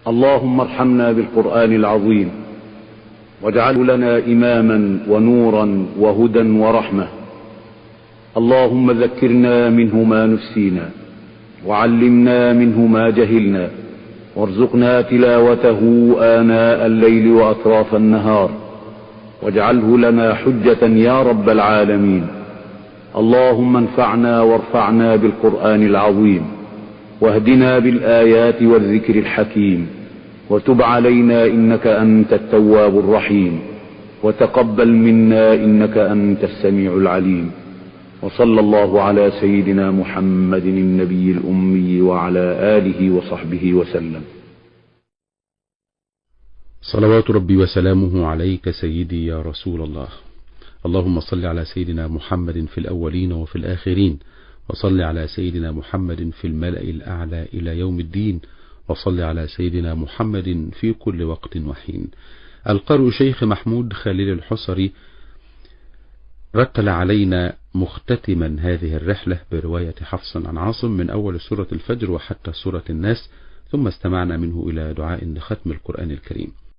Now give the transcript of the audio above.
اللهم ارحمنا بالقرآن العظيم، واجعله لنا إماما ونورا وهدى ورحمة. اللهم ذكرنا منه ما نسينا، وعلمنا منه ما جهلنا، وارزقنا تلاوته آناء الليل وأطراف النهار، واجعله لنا حجة يا رب العالمين. اللهم انفعنا وارفعنا بالقرآن العظيم، واهدنا بالآيات والذكر الحكيم، وتب علينا إنك أنت التواب الرحيم، وتقبل منا إنك أنت السميع العليم. وصلى الله على سيدنا محمد النبي الأمي وعلى آله وصحبه وسلم. صلوات ربي وسلامه عليك سيدي يا رسول الله. اللهم صل على سيدنا محمد في الأولين وفي الآخرين، وصل على سيدنا محمد في الملأ الأعلى إلى يوم الدين، وصل على سيدنا محمد في كل وقت وحين. القارئ شيخ محمود خليل الحصري رتل علينا مختتما هذه الرحلة برواية حفص عن عاصم من أول سورة الفجر وحتى سورة الناس، ثم استمعنا منه إلى دعاء لختم القرآن الكريم.